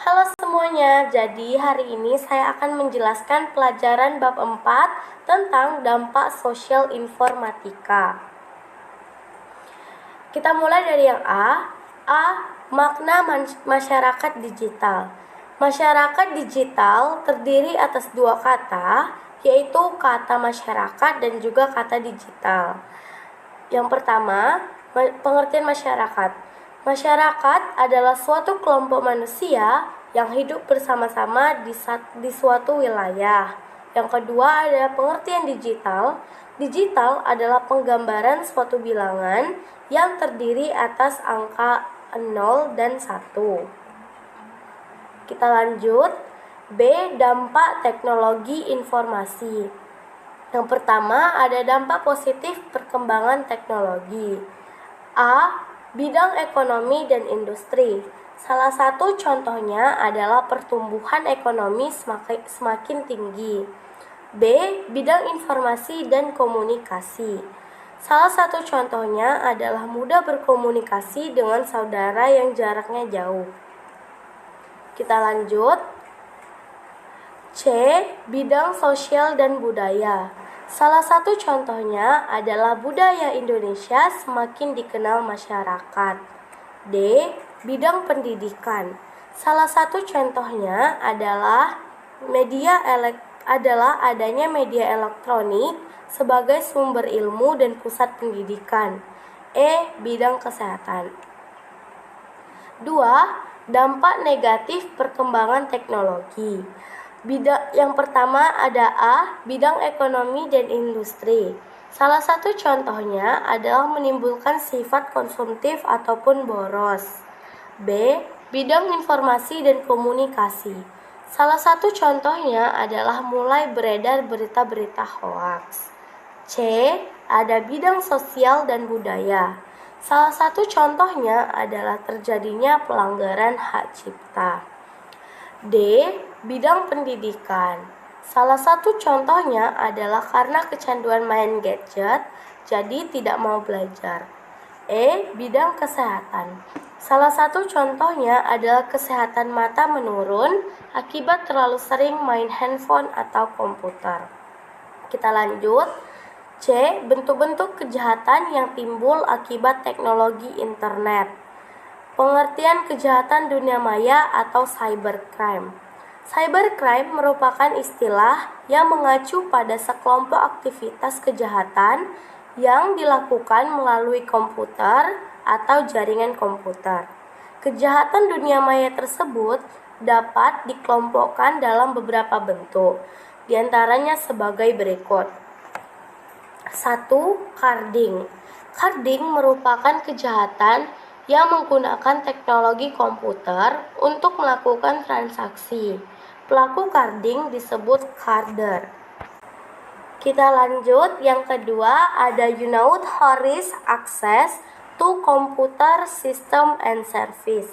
Halo semuanya, jadi hari ini saya akan menjelaskan pelajaran bab 4 tentang dampak sosial informatika. Kita mulai dari yang A. Makna masyarakat digital. Masyarakat digital terdiri atas dua kata, yaitu kata masyarakat dan juga kata digital. Yang pertama, pengertian masyarakat. Masyarakat adalah suatu kelompok manusia yang hidup bersama-sama di suatu wilayah. Yang kedua adalah pengertian digital. Digital adalah penggambaran suatu bilangan yang terdiri atas angka 0 dan 1. Kita lanjut. B. Dampak teknologi informasi. Yang pertama ada dampak positif perkembangan teknologi. A. Bidang ekonomi dan industri. Salah satu contohnya adalah pertumbuhan ekonomi semakin tinggi. B. Bidang informasi dan komunikasi. Salah satu contohnya adalah mudah berkomunikasi dengan saudara yang jaraknya jauh. Kita lanjut. C. Bidang sosial dan budaya. Salah satu contohnya adalah budaya Indonesia semakin dikenal masyarakat. D. Bidang pendidikan. Salah satu contohnya adalah adanya media elektronik sebagai sumber ilmu dan pusat pendidikan. E. Bidang kesehatan. 2. Dampak negatif perkembangan teknologi. Yang pertama ada A. Bidang ekonomi dan industri. Salah satu contohnya adalah menimbulkan sifat konsumtif ataupun boros. B. Bidang informasi dan komunikasi. Salah satu contohnya adalah mulai beredar berita-berita hoaks. C. Ada bidang sosial dan budaya. Salah satu contohnya adalah terjadinya pelanggaran hak cipta. D. Bidang pendidikan. Salah satu contohnya adalah karena kecanduan main gadget, jadi tidak mau belajar. E. Bidang kesehatan. Salah satu contohnya adalah kesehatan mata menurun akibat terlalu sering main handphone atau komputer. Kita lanjut. C. Bentuk-bentuk kejahatan yang timbul akibat teknologi internet. Pengertian kejahatan dunia maya atau cybercrime. Cybercrime merupakan istilah yang mengacu pada sekelompok aktivitas kejahatan yang dilakukan melalui komputer atau jaringan komputer. Kejahatan dunia maya tersebut dapat dikelompokkan dalam beberapa bentuk, di antaranya sebagai berikut. 1. Carding. Carding merupakan kejahatan yang menggunakan teknologi komputer untuk melakukan transaksi. Pelaku carding disebut carder. Kita lanjut, yang kedua ada Unauth Horis Access to Computer System and Service.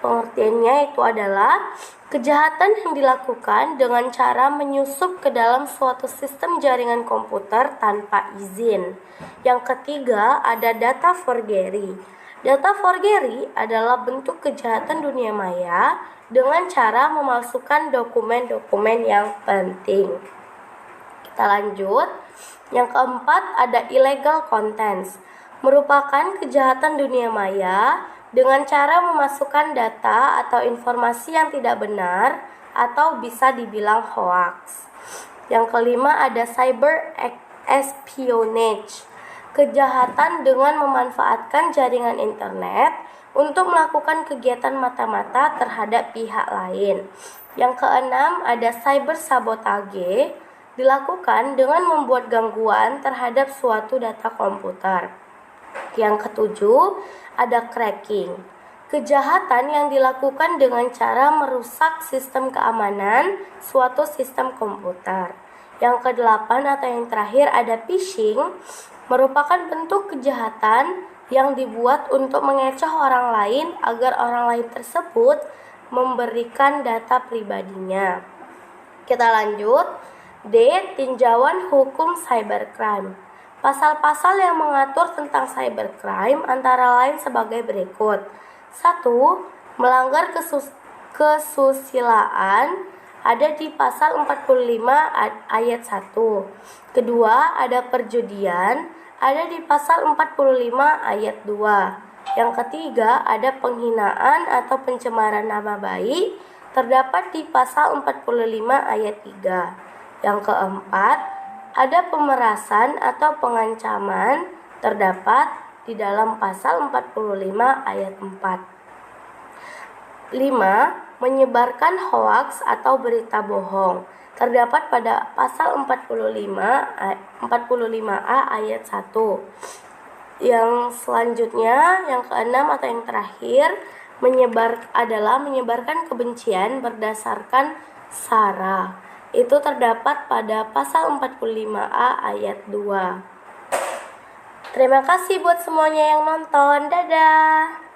Pengertiannya itu adalah kejahatan yang dilakukan dengan cara menyusup ke dalam suatu sistem jaringan komputer tanpa izin. Yang ketiga ada data forgery. Data forgery adalah bentuk kejahatan dunia maya dengan cara memalsukan dokumen-dokumen yang penting. Kita lanjut. Yang keempat ada illegal contents. Merupakan kejahatan dunia maya dengan cara memasukkan data atau informasi yang tidak benar atau bisa dibilang hoax. Yang kelima ada cyber espionage. Kejahatan dengan memanfaatkan jaringan internet untuk melakukan kegiatan mata-mata terhadap pihak lain. Yang keenam ada cyber sabotage, dilakukan dengan membuat gangguan terhadap suatu data komputer. Yang ketujuh ada cracking. Kejahatan yang dilakukan dengan cara merusak sistem keamanan suatu sistem komputer. Yang kedelapan atau yang terakhir ada phishing, merupakan bentuk kejahatan yang dibuat untuk mengecoh orang lain agar orang lain tersebut memberikan data pribadinya. Kita lanjut. D. Tinjauan hukum cybercrime. Pasal-pasal yang mengatur tentang cybercrime antara lain sebagai berikut. 1. Melanggar kesusilaan ada di pasal 45 ayat 1. Kedua, ada perjudian ada di pasal 45 ayat 2. Yang ketiga, ada penghinaan atau pencemaran nama baik terdapat di pasal 45 ayat 3. Yang keempat, ada pemerasan atau pengancaman terdapat di dalam pasal 45 ayat 4. 5. Menyebarkan hoaks atau berita bohong terdapat pada pasal 45A ayat 1. Yang selanjutnya, yang keenam atau yang terakhir, menyebarkan kebencian berdasarkan sara. Itu terdapat pada pasal 45A ayat 2. Terima kasih buat semuanya yang nonton. Dadah.